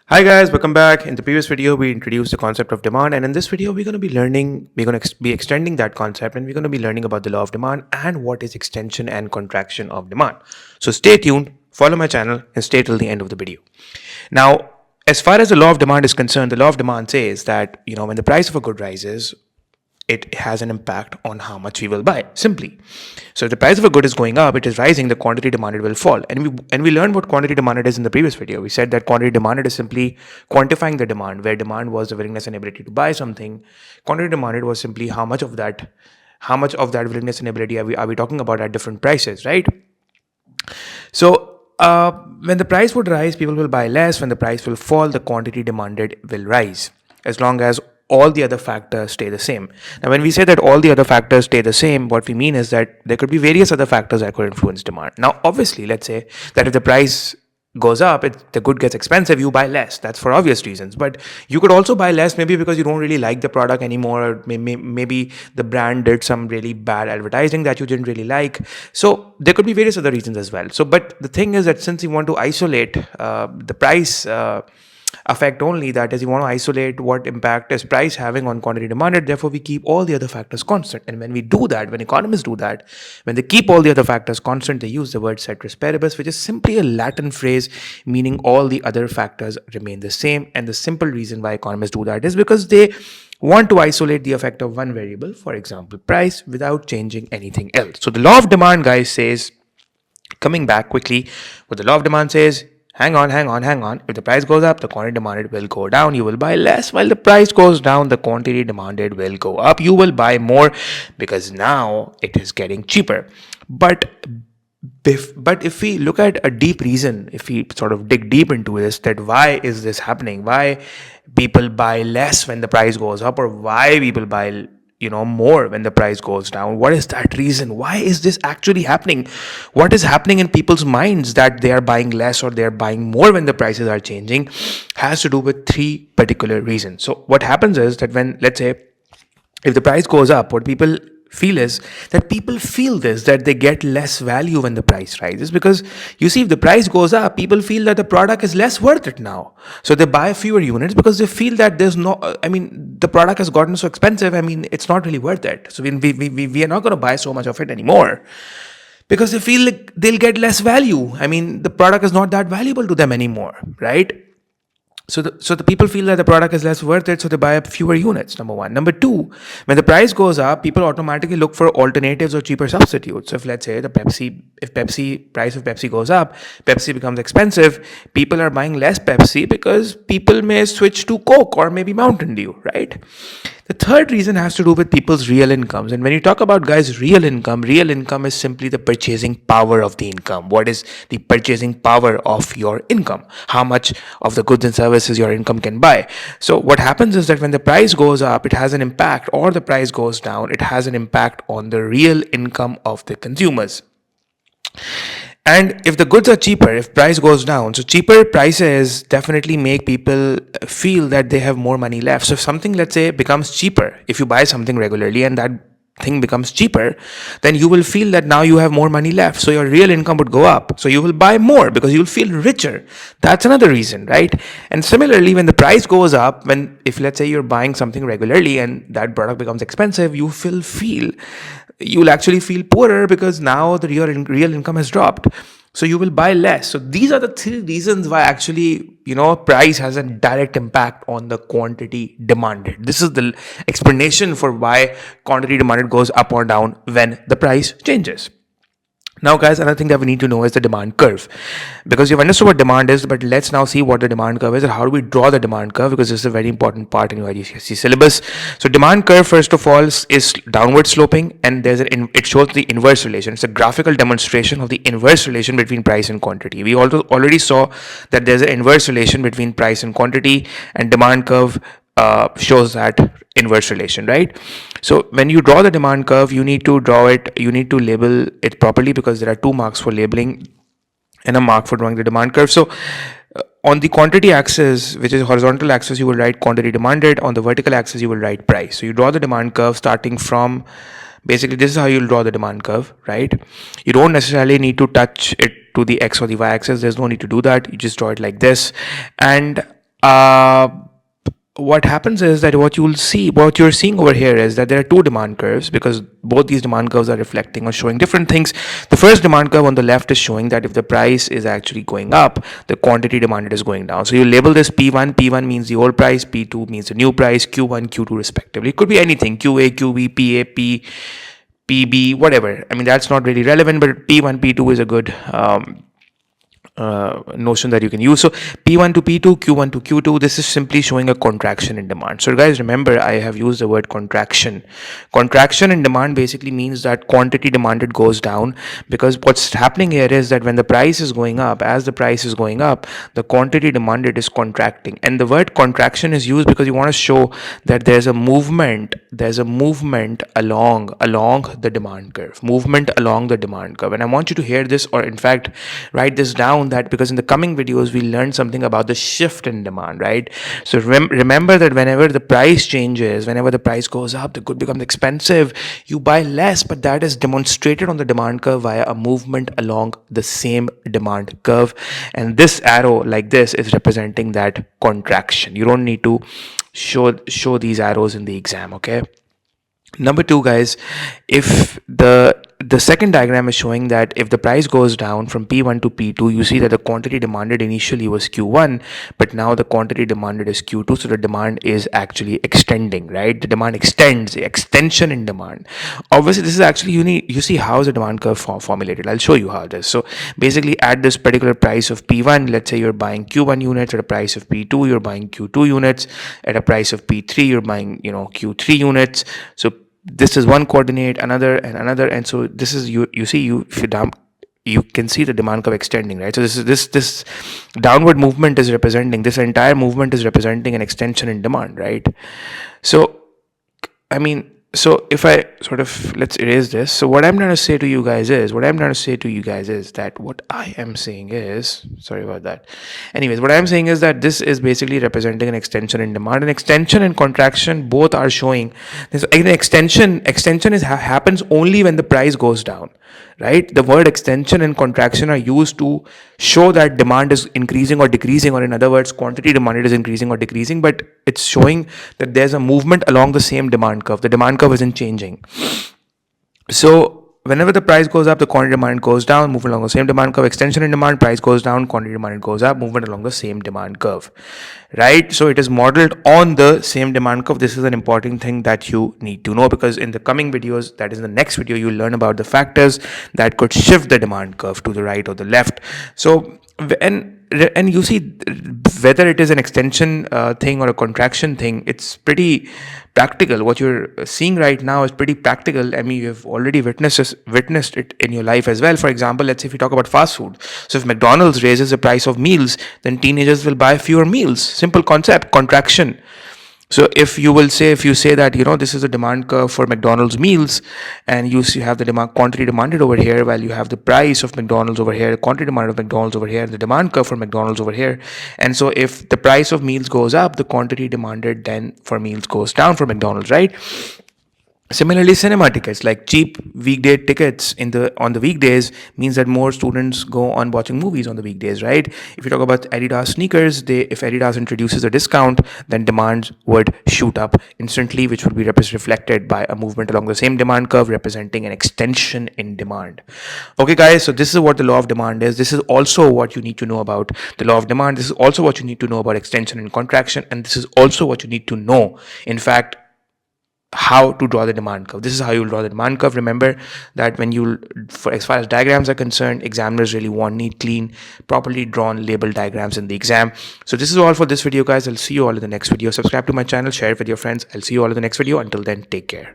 Hi guys, welcome back. In the previous video, we introduced the concept of demand, and in this video, we're going to be extending that concept, and we're going to be learning about the law of demand and what is extension and contraction of demand. So stay tuned, follow my channel, and stay till the end of the video. Now, as far as the law of demand is concerned, the law of demand says that when the price of a good rises, it has an impact on how much we will buy simply. So if the price of a good is going up, it is rising, the quantity demanded will fall. And we learned what quantity demanded is in the previous video. We said that quantity demanded is simply quantifying the demand, where demand was the willingness and ability to buy something. Quantity demanded was simply how much of that willingness and ability are we talking about at different prices, right? So when the price would rise, people will buy less. When the price will fall, the quantity demanded will rise, as long as all the other factors stay the same. Now, when we say that all the other factors stay the same, what we mean is that there could be various other factors that could influence demand. Now, obviously, let's say that if the price goes up, the good gets expensive, you buy less. That's for obvious reasons. But you could also buy less maybe because you don't really like the product anymore, or maybe the brand did some really bad advertising that you didn't really like. So there could be various other reasons as well. So, but the thing is that since you want to isolate the price effect only, that is, you want to isolate what impact is price having on quantity demanded, therefore we keep all the other factors constant. And when we do that, when economists do that, when they keep all the other factors constant, they use the word ceteris paribus, which is simply a Latin phrase meaning all the other factors remain the same. And the simple reason why economists do that is because they want to isolate the effect of one variable, for example price, without changing anything else. So the law of demand, guys, says, coming back quickly, what the law of demand says: hang on. If the price goes up, the quantity demanded will go down. You will buy less. While the price goes down, the quantity demanded will go up. You will buy more because now it is getting cheaper. But if we look at a deep reason, if we sort of dig deep into this, that why is this happening? Why people buy less when the price goes up, or why people buy more when the price goes down? What is that reason? Why is this actually happening? What is happening in people's minds that they are buying less or they are buying more when the prices are changing? Has to do with three particular reasons. So what happens is that when, let's say, if the price goes up, what people feel is that that they get less value when the price rises, because you see, if the price goes up, people feel that the product is less worth it now, so they buy fewer units because they feel that the product has gotten so expensive. It's not really worth it, so we are not going to buy so much of it anymore, because they feel like they'll get less value. The product is not that valuable to them anymore, right? So the people feel that the product is less worth it, so they buy fewer units, number one. Number two, when the price goes up, people automatically look for alternatives or cheaper substitutes. So if, let's say, price of Pepsi goes up, Pepsi becomes expensive, people are buying less Pepsi because people may switch to Coke or maybe Mountain Dew, right? The third reason has to do with people's real incomes. And when you talk about, guys, real income is simply the purchasing power of the income. What is the purchasing power of your income? How much of the goods and services your income can buy? So what happens is that when the price goes up, it has an impact, or the price goes down, it has an impact on the real income of the consumers. And if the goods are cheaper, if price goes down, so cheaper prices definitely make people feel that they have more money left. So if something, let's say, becomes cheaper, if you buy something regularly and that thing becomes cheaper, then you will feel that now you have more money left. So your real income would go up. So you will buy more because you will feel richer. That's another reason, right? And similarly, when the price goes up, if let's say you're buying something regularly and that product becomes expensive, you'll actually feel poorer because now the real income has dropped. So you will buy less. So these are the three reasons why actually, price has a direct impact on the quantity demanded. This is the explanation for why quantity demanded goes up or down when the price changes. Now, guys, another thing that we need to know is the demand curve, because you've understood what demand is, but let's now see what the demand curve is and how do we draw the demand curve, because this is a very important part in your IGCSE syllabus. So demand curve, first of all, is downward sloping, and it shows the inverse relation. It's a graphical demonstration of the inverse relation between price and quantity. We also already saw that there's an inverse relation between price and quantity, and demand curve shows that inverse relation, right? So when you draw the demand curve, you need to label it properly, because there are 2 marks for labeling and a mark for drawing the demand curve. So on the quantity axis, which is horizontal axis, you will write quantity demanded. On the vertical axis, you will write price. So you draw the demand curve starting from, basically this is how you'll draw the demand curve, right? You don't necessarily need to touch it to the x or the y axis. There's no need to do that. You just draw it like this. And uh, what happens is that what you're seeing over here is that there are two demand curves, because both these demand curves are reflecting or showing different things. The first demand curve on the left is showing that if the price is actually going up, the quantity demanded is going down. So you label this P1. P1 means the old price, P2 means the new price, Q1, Q2 respectively. It could be anything, QA, QB, PA, PB, whatever. I mean, that's not really relevant, but P1, P2 is a good notion that you can use. So P1 to P2, Q1 to Q2, this is simply showing a contraction in demand. So guys, remember, I have used the word contraction. Contraction in demand basically means that quantity demanded goes down, because what's happening here is that when the price is going up, as the price is going up, the quantity demanded is contracting. And the word contraction is used because you want to show that there's a movement along the demand curve, and I want you to hear this, or in fact write this down, that because in the coming videos we learn something about the shift in demand, right? So remember that whenever the price changes, whenever the price goes up, the good becomes expensive, you buy less, but that is demonstrated on the demand curve via a movement along the same demand curve. And this arrow like this is representing that contraction. You don't need to show these arrows in the exam, okay? Number two, guys, if the second diagram is showing that if the price goes down from P1 to P2, you see that the quantity demanded initially was Q1, but now the quantity demanded is Q2, so the demand is actually extending, right? The demand extends, the extension in demand. Obviously, this is actually, you see how is the demand curve formulated. I'll show you how it is. So basically, at this particular price of P1, let's say you're buying Q1 units. At a price of P2, you're buying Q2 units. At a price of P3, you're buying, Q3 units. So this is one coordinate, another and another, and so this is if you dump, you can see the demand curve extending, right? So this downward movement is representing, this entire movement is representing an extension in demand, right? So I mean, so if I sort of, let's erase this. So what I'm trying to say to you guys is that what I am saying is, sorry about that. Anyways, what I'm saying is that this is basically representing an extension in demand. An extension and contraction both are showing this. An extension happens only when the price goes down, right? The word extension and contraction are used to show that demand is increasing or decreasing, or in other words, quantity demanded is increasing or decreasing, but it's showing that there's a movement along the same demand curve. The demand curve isn't changing. So whenever the price goes up, the quantity demanded goes down, moving along the same demand curve. Extension in demand, price goes down, quantity demanded goes up, movement along the same demand curve, right? So it is modeled on the same demand curve. This is an important thing that you need to know, because in the coming videos, that is the next video, you'll learn about the factors that could shift the demand curve to the right or the left. So and you see, whether it is an extension thing or a contraction thing, it's pretty practical. What you're seeing right now is pretty practical. I mean, you've already witnessed it in your life as well. For example, let's say if you talk about fast food. So if McDonald's raises the price of meals, then teenagers will buy fewer meals. Simple concept, contraction. So if you say that, this is the demand curve for McDonald's meals, and you have the quantity demanded over here, while you have the price of McDonald's over here, quantity demanded of McDonald's over here, the demand curve for McDonald's over here. And so if the price of meals goes up, the quantity demanded then for meals goes down for McDonald's, right? Similarly, cinema tickets, like cheap weekday tickets on the weekdays, means that more students go on watching movies on the weekdays, right? If you talk about Adidas sneakers, if Adidas introduces a discount, then demand would shoot up instantly, which would be reflected by a movement along the same demand curve, representing an extension in demand. Okay, guys, so this is what the law of demand is. This is also what you need to know about the law of demand. This is also what you need to know about extension and contraction, and this is also what you need to know, in fact, how to draw the demand curve. This is how you'll draw the demand curve. Remember that as far as diagrams are concerned, examiners really want neat, clean, properly drawn, labeled diagrams in the exam. So this is all for this video, guys. I'll see you all in the next video. Subscribe to my channel, share it with your friends. I'll see you all in the next video. Until then, take care.